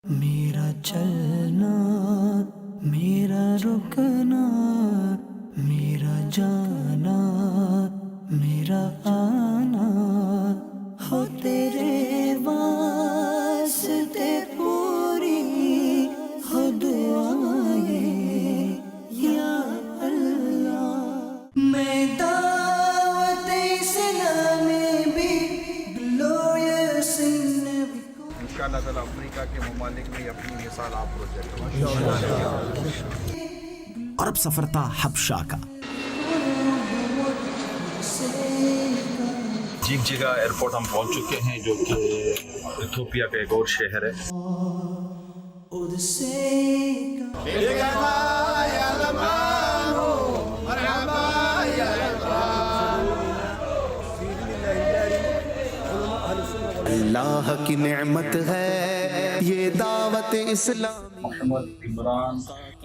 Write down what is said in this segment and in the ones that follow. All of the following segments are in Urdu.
میرا چلنا، میرا رکنا، میرا جانا، میرا آنا، ہو تیرے واسطے پوری ہو دعائیں یا اللہ۔ میں دعوت اسلامی بھی بلوئے سن بھی انشاءاللہ تعالی افریقہ کے ممالک میں اپنی مثال آپ پروجیکٹ عرب سفر تھا حبشہ کا۔ جیگ جگہ ایئرپورٹ ہم پہنچ چکے ہیں، جو کہ ایتھوپیا کا ایک اور شہر ہے۔ اللہ کی نعمت ہے یہ دعوت اسلام۔ محمد عمران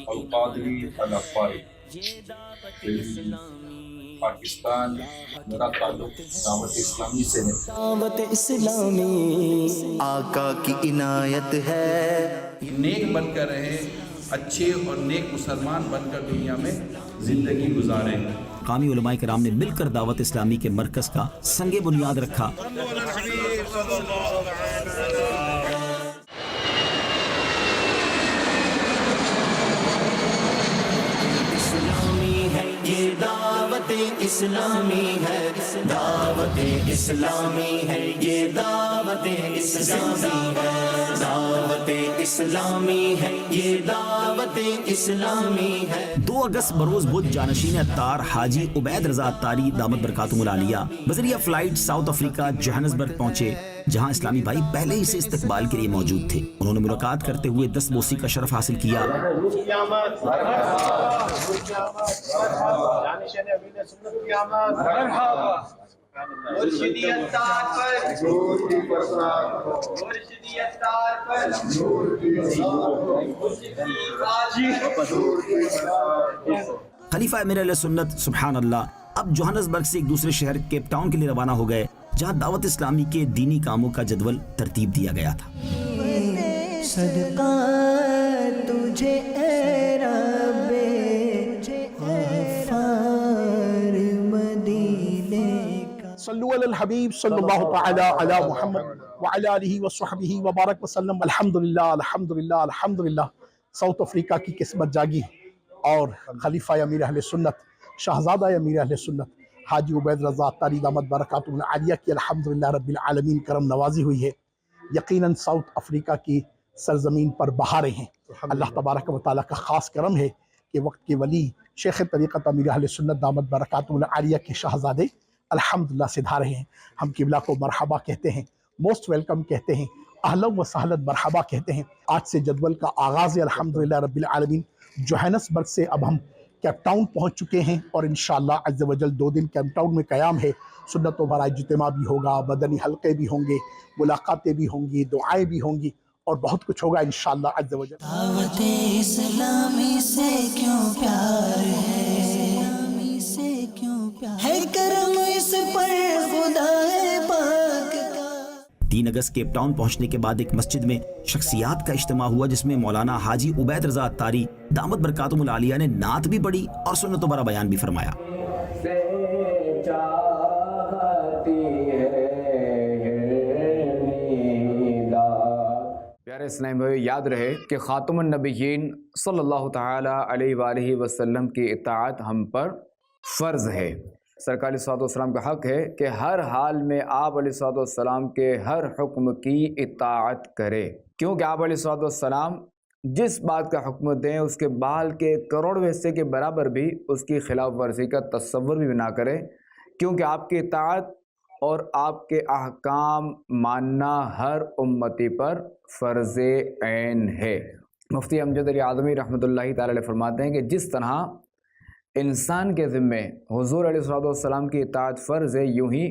القادری الافاری، پاکستان، میرا تعلق دعوت اسلامی سے ہے۔ دعوت اسلامی آقا کی عنایت ہے۔ نیک بن کر رہے، اچھے اور نیک مسلمان بن کر دنیا میں زندگی گزاریں۔ مقامی علماء کرام نے مل کر دعوت اسلامی کے مرکز کا سنگ بنیاد رکھا۔ اسلامی ہے یہ دعوت اسلامی ہے، دعوت اسلامی ہے یہ دعوت اسلامی ہے، دعوت اسلامی ہے یہ دعوت اسلامی ہے۔ 2 اگست بروز بدھ جانشین اتار حاجی عبید رضا اتاری دامت برکاتہم العالیہ بذریعہ فلائٹ ساؤتھ افریقہ جوہانسبرگ پہنچے، جہاں اسلامی بھائی پہلے ہی سے استقبال کے لیے موجود تھے۔ انہوں نے ملاقات کرتے ہوئے دستبوسی کا شرف حاصل کیا۔ خلیفہ امیر اہل سنت سبحان اللہ اب جوہانسبرگ سے ایک دوسرے شہر کیپ ٹاؤن کے لیے روانہ ہو گئے، جہاں دعوت اسلامی کے دینی کاموں کا جدول ترتیب دیا گیا تھا۔ صدقہ تجھے اے رب غفار مدینے کا۔ صلو علی الحبیب صلی اللہ تعالی علی محمد وعلی آلہ وصحبہ وبارک وسلم۔ الحمدللہ الحمدللہ الحمدللہ۔ ساؤتھ افریقہ کی قسمت جاگی اور خلیفہ امیر اہل سنت، شہزادہ امیر اہل سنت حاجی عبید رضا اتاری دامت برکاتہم العالیہ کی الحمدللہ رب العالمین کرم نوازی ہوئی ہے۔ یقیناً ساؤتھ افریقہ کی سرزمین پر بہاریں ہیں۔ اللہ تبارک و تعالیٰ کا خاص کرم ہے کہ وقت کے ولی شیخ طریقت امیر اہل سنت دامت برکاتہم العالیہ کے شہزادے الحمدللہ سدھا رہے ہیں۔ ہم قبلہ کو مرحبا کہتے ہیں، موسٹ ویلکم کہتے ہیں، اہلا و سہلا مرحبا کہتے ہیں۔ آج سے جدول کا آغاز ہے الحمدللہ رب العالمین۔ جوہانسبرگ سے اب ہم کیپ ٹاؤن پہنچ چکے ہیں، اور انشاءاللہ عز و جل 2 دن کیپ ٹاؤن میں قیام ہے۔ سنت و برائے اجتماع بھی ہوگا، مدنی حلقے بھی ہوں گے، ملاقاتیں بھی ہوں گی، دعائیں بھی ہوں گی، اور بہت کچھ ہوگا انشاءاللہ عز و جل۔ دعوت اسلامی سے کیوں پیار ہے، اسلامی سے کیوں پیار ہے، کرم اس پر خدا پاک کا۔ 3 اگست کیپ ٹاؤن پہنچنے کے بعد ایک مسجد میں شخصیات کا اجتماع ہوا، جس میں مولانا حاجی عبید رضا اتاری دامت برکاتہم العالیہ نے نعت بھی پڑھی اور سنت و برا بیان بھی فرمایا۔ پیارے اسلامی بھائی، یاد رہے کہ خاتم النبیین صلی اللہ تعالی علیہ وآلہ وسلم کی اطاعت ہم پر فرض ہے۔ سرکار صلی اللہ علیہ وسلم کا حق ہے کہ ہر حال میں آپ علیہ الصلوۃ والسلام کے ہر حکم کی اطاعت کرے، کیونکہ آپ علیہ الصلوۃ والسلام جس بات کا حکم دیں اس کے بال کے کروڑویں حصے کے برابر بھی اس کی خلاف ورزی کا تصور بھی نہ کرے، کیونکہ آپ کی اطاعت اور آپ کے احکام ماننا ہر امتی پر فرض عین ہے۔ مفتی امجد علی اعظمی رحمۃ اللہ تعالی علیہ فرماتے ہیں کہ جس طرح انسان کے ذمے حضور علیہ الصلوۃ والسلام کی اطاعت فرض ہے، یوں ہی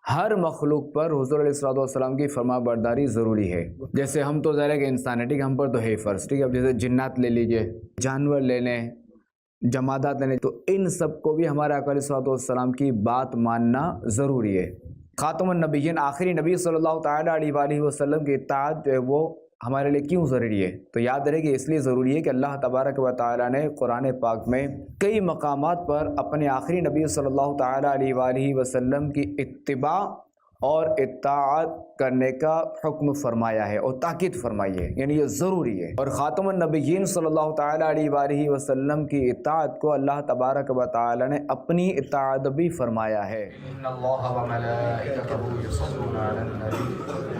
ہر مخلوق پر حضور علیہ الصلوۃ والسلام کی فرما برداری ضروری ہے۔ جیسے ہم تو ظاہر ہے کہ انسان ہے، ٹھیک ہے، ہم پر تو ہے فرض، ٹھیک ہے۔ اب جیسے جنات لے لیجئے، جانور لے لیں، جمادات لے لیں، تو ان سب کو بھی ہمارے آقا علیہ الصلوۃ والسلام کی بات ماننا ضروری ہے۔ خاتم النبیین آخری نبی صلی اللہ تعالیٰ علیہ وآلہ وسلم کی اطاعت جو ہے وہ ہمارے لیے کیوں ضروری ہے؟ تو یاد رہے کہ اس لیے ضروری ہے کہ اللہ تبارک و تعالیٰ نے قرآن پاک میں کئی مقامات پر اپنے آخری نبی صلی اللہ تعالیٰ علیہ وآلہ وسلم کی اتباع اور اطاعت کرنے کا حکم فرمایا ہے اور تاکید فرمائی ہے، یعنی یہ ضروری ہے۔ اور خاتم النبیین صلی اللہ تعالیٰ علیہ وآلہ وسلم کی اطاعت کو اللہ تبارک و تعالیٰ نے اپنی اطاعت بھی فرمایا ہے۔ ان اللہ و ملائکتہ یصلون علی النبی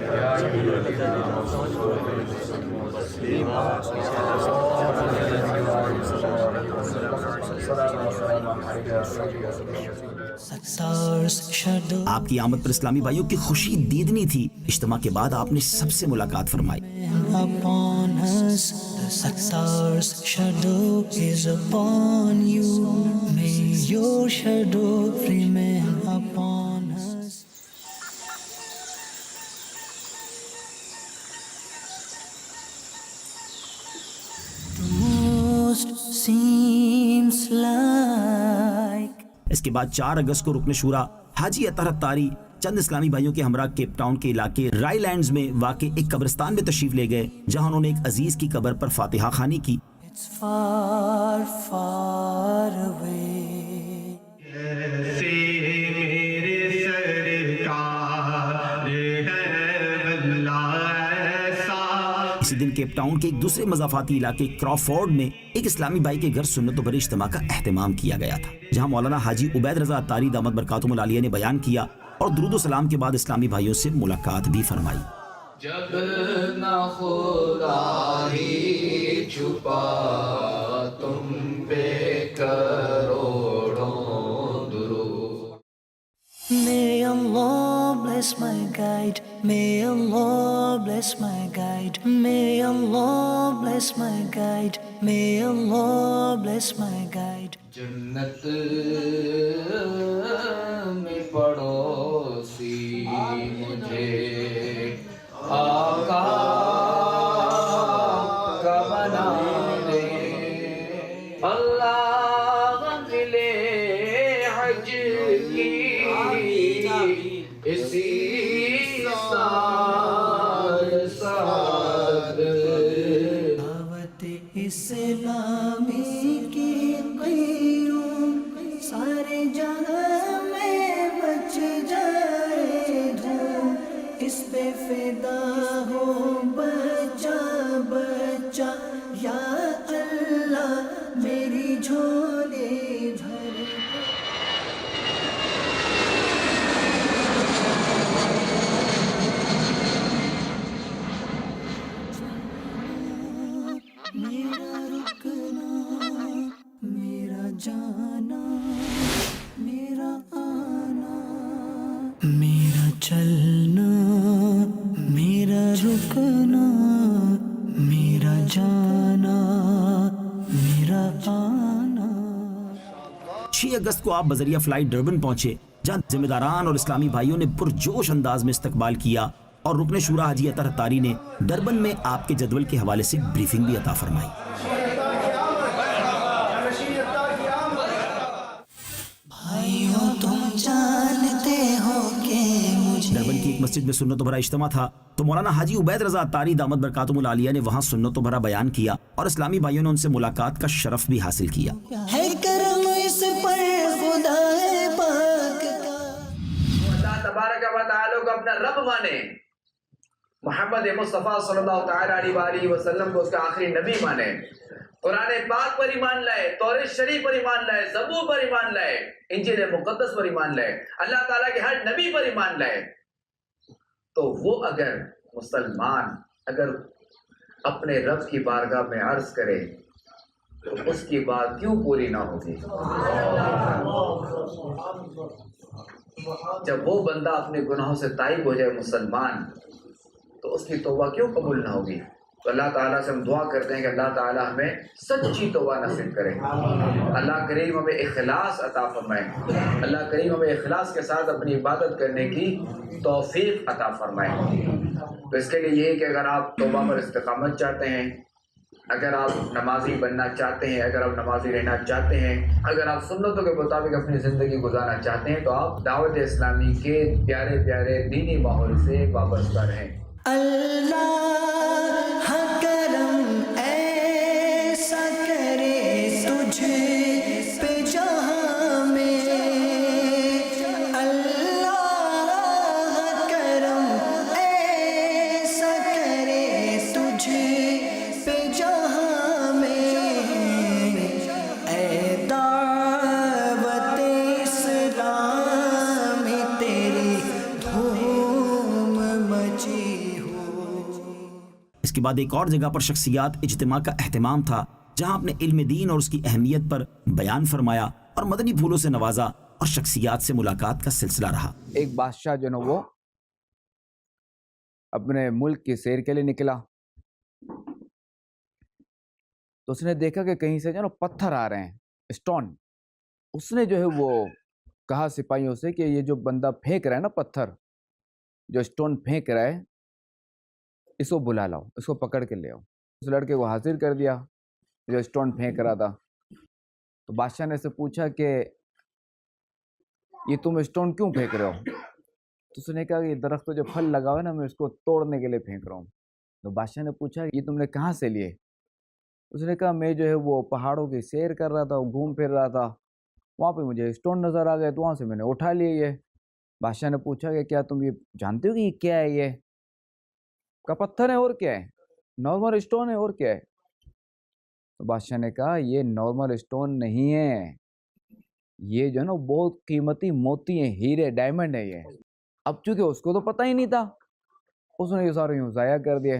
یا ایھا الذین آمنوا صلوا علیہ وسلموا تسلیما آپ کی آمد پر اسلامی بھائیوں کی خوشی دیدنی تھی۔ اجتماع کے بعد آپ نے سب سے ملاقات فرمائی۔ Upon us, the Sattar's shadow is upon you. May your shadow remain upon us. The most seems like اس کے بعد 4 اگست کو رکن شورا حاجی اطہر الطاری چند اسلامی بھائیوں کے ہمراہ کیپ ٹاؤن کے علاقے رائی لینڈز میں واقع ایک قبرستان میں تشریف لے گئے، جہاں انہوں نے ایک عزیز کی قبر پر فاتحہ خوانی کی۔ it's far, far away. اسی دن کیپ ٹاؤن کے ایک دوسرے مضافاتی علاقے کرافورڈ میں ایک اسلامی بھائی کے گھر سنت و بر اجتماع کا اہتمام کیا گیا تھا، جہاں مولانا حاجی عبید رضا اتاری دامت برکاتہم العالیہ نے بیان کیا اور درود و سلام کے بعد اسلامی بھائیوں سے ملاقات بھی فرمائی۔ جب نہ خدا ہی چھپا تم پہ کروڑوں درود۔ May Allah bless my guide. May Allah bless my guide. May Allah bless my guide. May Allah bless my guide. جنت میں پڑوسی مجھے آقا کا بنا دے، اللہ ملے حج کی اسی سال سعد۔ دعوت اسلامی کی قیوم سارے جہاں میں مچ جائے دھوم، اس پہ فدا ہو بچہ بچہ، یا اللہ میری جھولے بھر۔ میرا رکنا، میرا جانا، میرا آنا، میرا چلنا، میرا رکنا، میرا جانا، میرا آنا۔ 6 اگست کو آپ بذریعہ فلائٹ ڈربن پہنچے، جہاں ذمہ داران اور اسلامی بھائیوں نے پرجوش انداز میں استقبال کیا اور رکن شورا حاجی اطہر الطاری نے ڈربن میں آپ کے جدول کے حوالے سے بریفنگ بھی عطا فرمائی۔ بھائیوں تم جانتے ہو کہ مجھے ڈربن کی ایک مسجد میں سنت و بھرا اجتماع تھا، تو مولانا حاجی عبید رضا اتاری دامت برکاتہم العالیہ نے وہاں سنت و بھرا بیان کیا اور اسلامی بھائیوں نے ان سے ملاقات کا شرف بھی حاصل کیا۔ ہے کرم اس پر خدا پاک کا۔ اللہ تبارک و تعالیٰ کو اپنا رب مانے، محمد مصطفیٰ صلی اللہ تعالیٰ علیہ وآلہ وسلم کو اس کا آخری نبی مانے، قرآن پاک پر ایمان لائے، تورات شریف پر ایمان لائے، زبور پر ایمان لائے، انجیل مقدس پر ایمان لائے، اللہ تعالیٰ کے ہر نبی پر ایمان لائے، تو وہ اگر مسلمان اگر اپنے رب کی بارگاہ میں عرض کرے تو اس کی بات کیوں پوری نہ ہوگی؟ جب وہ بندہ اپنے گناہوں سے تائب ہو جائے مسلمان، تو اس کی توبہ کیوں قبول نہ ہوگی؟ تو اللہ تعالیٰ سے ہم دعا کرتے ہیں کہ اللہ تعالیٰ ہمیں سچی توبہ نصیب کرے، اللہ کریم ہمیں اخلاص عطا فرمائے، اللہ کریم ہمیں اخلاص کے ساتھ اپنی عبادت کرنے کی توفیق عطا فرمائے۔ تو اس کے لیے یہ ہے کہ اگر آپ توبہ پر استقامت چاہتے ہیں، اگر آپ نمازی بننا چاہتے ہیں، اگر آپ نمازی رہنا چاہتے ہیں، اگر آپ سنتوں کے مطابق اپنی زندگی گزارنا چاہتے ہیں، تو آپ دعوت اسلامی کے پیارے پیارے دینی ماحول سے وابستہ رہیں۔ اللہ بعد ایک اور جگہ پر شخصیات اجتماع کا اہتمام تھا جہاں اپنے علم دین اور اس کی اہمیت پر بیان فرمایا اور مدنی پھولوں سے نوازا اور شخصیات سے ملاقات کا سلسلہ رہا۔ ایک بادشاہ جو نا وہ اپنے ملک کی سیر کے لیے نکلا تو اس نے دیکھا کہ کہیں سے جو نا پتھر آ رہے ہیں، اسٹون۔ اس نے جو ہے وہ کہا سپاہیوں سے کہ یہ جو بندہ پھینک رہا ہے نا پتھر، جو اسٹون پھینک رہا ہے، اس کو بلا لاؤ، اس کو پکڑ کے لے آؤ۔ اس لڑکے کو حاضر کر دیا جو اسٹون پھینک رہا تھا۔ تو بادشاہ نے اس سے پوچھا کہ یہ تم اسٹون کیوں پھینک رہے ہو؟ تو اس نے کہا کہ یہ درخت جو پھل لگا ہوا ہے نا، میں اس کو توڑنے کے لیے پھینک رہا ہوں۔ تو بادشاہ نے پوچھا یہ تم نے کہاں سے لیے؟ اس نے کہا میں جو ہے وہ پہاڑوں کی سیر کر رہا تھا، گھوم پھر رہا تھا، وہاں پہ مجھے اسٹون نظر آ گئے تو وہاں سے میں نے اٹھا لیے یہ۔ بادشاہ نے پوچھا کہ کیا تم یہ جانتے ہو کہ یہ کیا ہے؟ یہ کا پتھر ہے اور کیا ہے؟ نارمل اسٹون ہے اور کیا ہے؟ تو بادشاہ نے کہا یہ نارمل اسٹون نہیں ہے، یہ جو ہے نا بہت قیمتی موتی ہیں، ہیرے، ڈائمنڈ ہے یہ۔ اب چونکہ اس کو تو پتہ ہی نہیں تھا، اس نے یہ سارے یوں ضائع کر دیے۔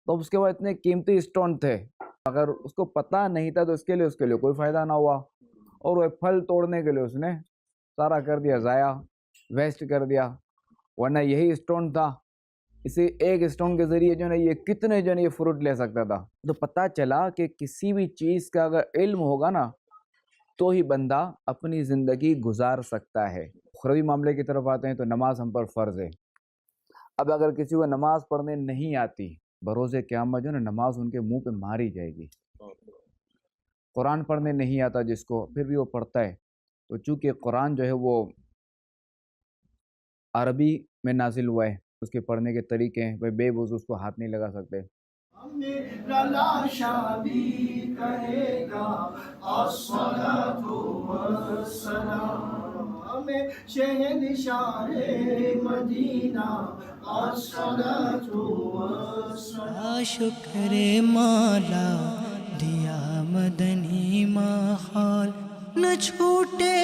تو اس کے بعد اتنے قیمتی اسٹون تھے، اگر اس کو پتہ نہیں تھا تو اس کے لیے کوئی فائدہ نہ ہوا، اور وہ پھل توڑنے کے لیے اس نے سارا کر دیا ضائع، ویسٹ کر دیا۔ ورنہ یہی اسٹون تھا، اسی ایک اسٹون کے ذریعے جو ہے یہ کتنے جو ہے یہ فروٹ لے سکتا تھا۔ تو پتہ چلا کہ کسی بھی چیز کا اگر علم ہوگا نا تو ہی بندہ اپنی زندگی گزار سکتا ہے۔ اخروی معاملے کی طرف آتے ہیں تو نماز ہم پر فرض ہے۔ اب اگر کسی کو نماز پڑھنے نہیں آتی، بروز قیامت جو ہے نا نماز ان کے منہ پہ ماری جائے گی۔ قرآن پڑھنے نہیں آتا جس کو، پھر بھی وہ پڑھتا ہے، تو چونکہ قرآن جو ہے وہ عربی میں نازل ہوا ہے، اس کے پڑھنے کے طریقے ہیں، بے وضو اس کو ہاتھ نہیں لگا سکتے۔ میرا لاشا بھی کہے گا الصلاۃ والسلام، ہمیں شہنشاہ مدینہ الصلاۃ والسلام۔ شکر مولا دیا مدنی ماحول، نہ چھوٹے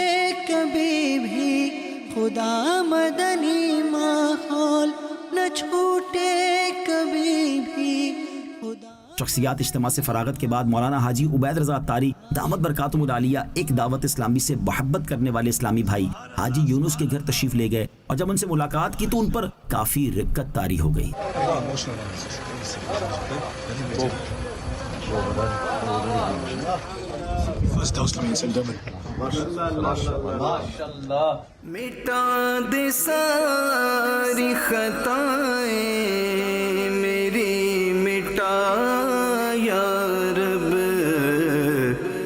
کبھی بھی خدا مدنی ماحول، نہ چھوٹے کبھی بھی خدا۔ شخصیات اجتماع سے فراغت کے بعد مولانا حاجی عبید رضا اتاری دامت برکاتہم العالیہ ایک دعوت اسلامی سے محبت کرنے والے اسلامی بھائی حاجی یونس کے گھر تشریف لے گئے، اور جب ان سے ملاقات کی تو ان پر کافی رقت طاری ہو گئی۔ مٹا دے ساری خطائیں میری، مٹا یا رب،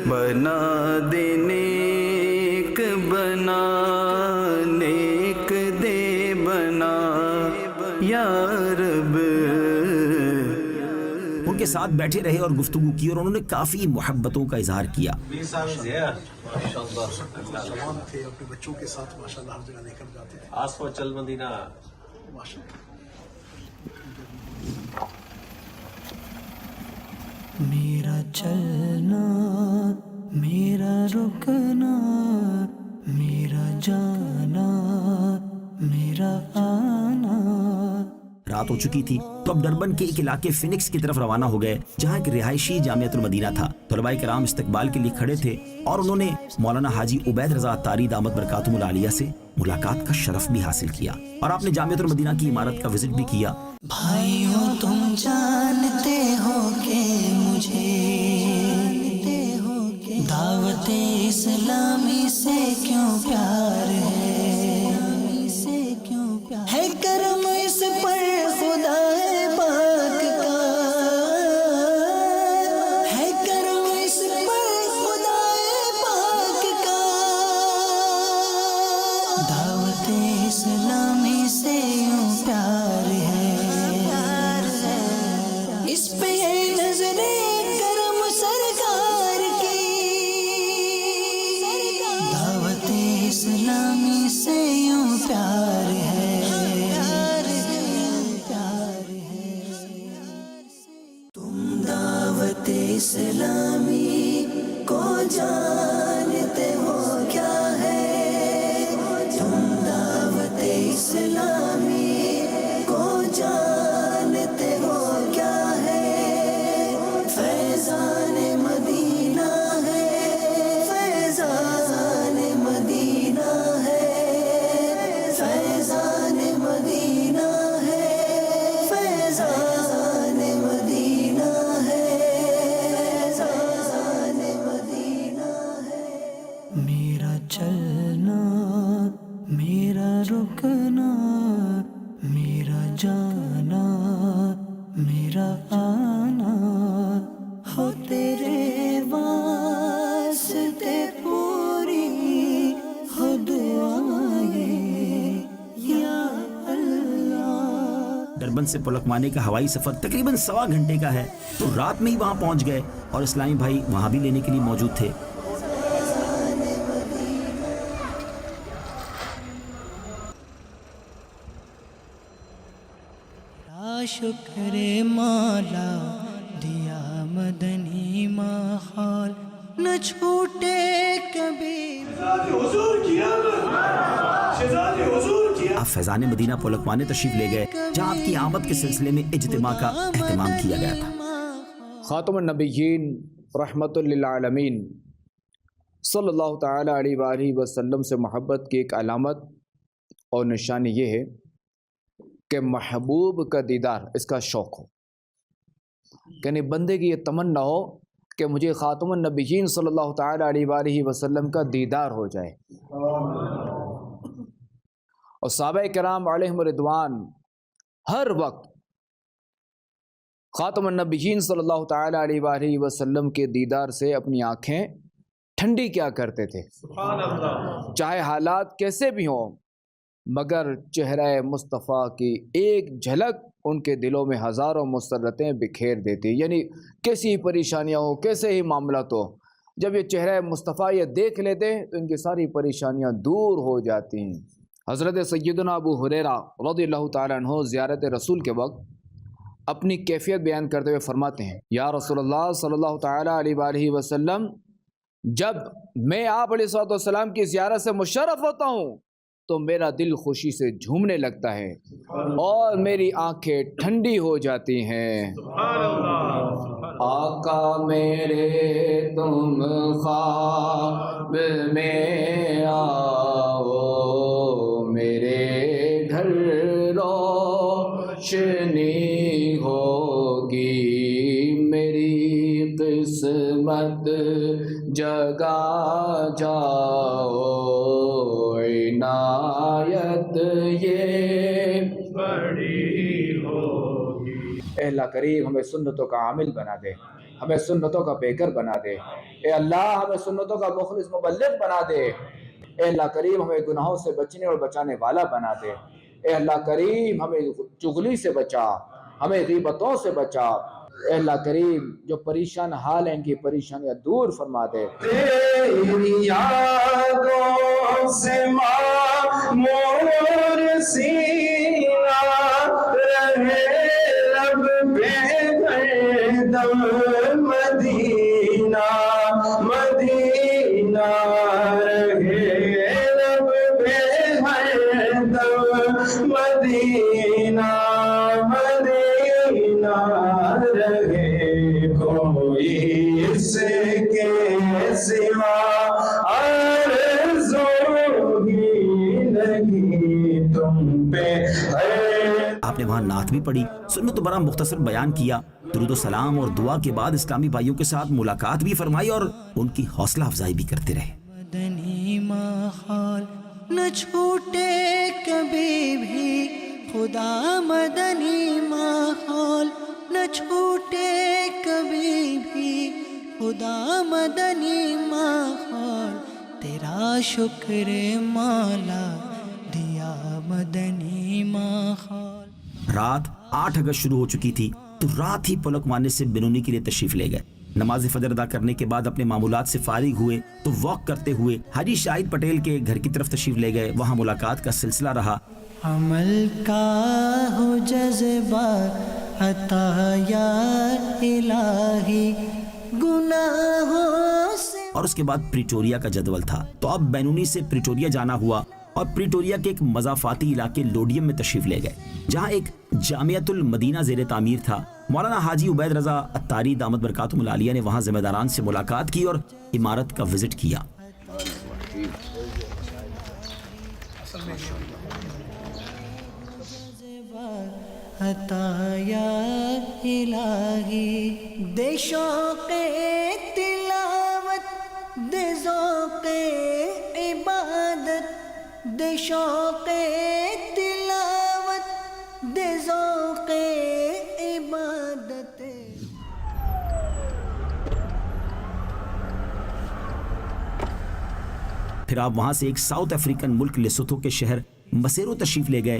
بنا دے نیک، بنا نیک دے بنا یا رب۔ ان کے ساتھ بیٹھے رہے اور گفتگو کی، اور انہوں نے کافی محبتوں کا اظہار کیا۔ تھے اپنے بچوں کے ساتھ ماشاءاللہ ہر جگہ لے کر جاتے ہیں۔ آس پاس چل مدینہ میرا چلنا، میرا رکنا، میرا جانا، میرا آنا۔ رات ہو چکی تھی تو اب ڈربن کے ایک علاقے فینکس کی طرف روانہ ہو گئے جہاں ایک رہائشی جامعۃ المدینہ تھا۔ طلباء کرام استقبال کے لیے کھڑے تھے اور انہوں نے مولانا حاجی عبید رضا اتاری دامت برکاتہم العالیہ سے ملاقات کا شرف بھی حاصل کیا، اور آپ نے جامعۃ المدینہ کی عمارت کا وزٹ بھی کیا۔ بھائیوں تم جانتے ہو کہ مجھے دعوت اسلامی سے کیوں پیار ہے کرم اس پر خدا پاک کا، ہے کرم اس پر خدا پاک کا، دعوت اسلامی سے یوں پیار ہے، اس پہ نظر کرم سرکار کی، دعوت اسلامی سے یوں پیار ہے۔ اسلامی کو جانتے ہو کیا ہے، تم دعوت اسلامی کو جانتے ہو کیا ترابن سے پلکوانے کا ہوائی سفر تقریباً 1.25 گھنٹے کا ہے، تو رات میں ہی وہاں پہنچ گئے اور اسلامی بھائی وہاں بھی لینے کے لیے موجود تھے۔ شکر مولا دیا مدنی ماحول نہ چھوٹے کبھی۔ آپ فیضان مدینہ پلکوانے تشریف لے گئے جہاں آپ کی آمد کے سلسلے میں اجتماع کا اہتمام کیا گیا تھا۔ خاتم النبیین رحمت للعالمین صلی اللہ تعالی علیہ وآلہ وسلم سے محبت کی ایک علامت اور نشانی یہ ہے کہ محبوب کا دیدار، اس کا شوق ہو، یعنی بندے کی یہ تمنا ہو کہ مجھے خاتم النبیین صلی اللہ تعالی علیہ وآلہ وسلم کا دیدار ہو جائے۔ اور صحابہ کرام علیہم رضوان ہر وقت خاتم النبیین صلی اللہ تعالی علیہ وآلہ وسلم کے دیدار سے اپنی آنکھیں ٹھنڈی کیا کرتے تھے، چاہے حالات کیسے بھی ہوں، مگر چہرہ مصطفیٰ کی ایک جھلک ان کے دلوں میں ہزاروں مسرتیں بکھیر دیتی، یعنی کیسی پریشانیاں ہوں، کیسے ہی معاملات ہو، جب یہ چہرہ مصطفیٰ یہ دیکھ لیتے تو ان کی ساری پریشانیاں دور ہو جاتی ہیں۔ حضرت سیدنا ابو ہریرہ رضی اللہ تعالیٰ عنہ زیارت رسول کے وقت اپنی کیفیت بیان کرتے ہوئے فرماتے ہیں، یا رسول اللہ صلی اللہ تعالیٰ علیہ وآلہ وسلم، جب میں آپ علیہ السلام کی زیارت سے مشرف ہوتا ہوں تو میرا دل خوشی سے جھومنے لگتا ہے اور میری آنکھیں ٹھنڈی ہو جاتی ہیں۔ آقا میرے تم خواب میں آؤ، میرے گھر روشنی ہوگی، میری قسمت جگا جاؤ، عنایت یہ بڑی ہوگی۔ اے اللہ کریم ہمیں سنتوں کا عامل بنا دے، ہمیں سنتوں کا پیکر بنا دے، اے اللہ ہمیں سنتوں کا مخلص مبلغ بنا دے، اے اللہ کریم ہمیں گناہوں سے بچنے اور بچانے والا بنا دے، اے اللہ کریم ہمیں چغلی سے بچا، ہمیں غیبتوں سے بچا، اے اللہ کریم جو پریشان حال ہیں ان کی پریشانیاں دور فرما دے۔ تیری یادوں سے معمور سینہ رہے لب پہ ہر دم مدینہ، مدینہ رہے لب پہ ہر دم مدینہ، مدینہ رہے کوئی اس کے سوا آرزو ہی نہیں تم پہ۔ آپ نے وہاں نعت بھی پڑھی، سنت تو بڑا مختصر بیان کیا، درود و سلام اور دعا کے بعد اسلامی بھائیوں کے ساتھ ملاقات بھی فرمائی اور ان کی حوصلہ افزائی بھی کرتے رہے۔ مدنی ماحول نہ چھوٹے کبھی بھی، خدا مدنی ماحول نہ چھوٹے کبھی بھی، خدا مدنی ماحول تیرا شکر مولا دیا مدنی ماحول۔ رات 8 اگست شروع ہو چکی تھی تو رات ہی پلکوانے سے بنونی کے لیے تشریف لے گئے۔ نماز فجر ادا کرنے کے بعد اپنے معمولات سے فارغ ہوئے تو واک کرتے ہوئے حاجی شاہد پٹیل کے گھر کی طرف تشریف لے گئے۔ وہاں ملاقات کا سلسلہ رہا۔ عمل کا ہو جذبہ عطا یا الہی، گناہوں سے۔ اور اس کے بعد پریٹوریا کا جدول تھا تو اب بینونی سے پریٹوریا جانا ہوا اور پریٹوریا کے ایک مضافاتی علاقے لوڈیم میں تشریف لے گئے جہاں ایک جامعۃ المدینہ زیر تعمیر تھا۔ مولانا حاجی عبید رضا عطاری دامت برکاتہم العالیہ نے وہاں ذمہ داران سے ملاقات کی اور عمارت کا وزٹ کیا۔ عطا یا الہی، دے شوق تلاوت، دے ذوق عبادت، دے شوق تلاوت، دے ذوق عبادت۔ پھر آپ وہاں سے ایک ساؤتھ افریقن ملک لیسوتھو کے شہر مسیرو تشریف لے گئے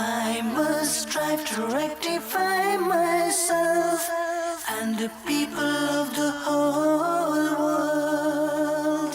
I must strive to rectify myself and the people of the whole world.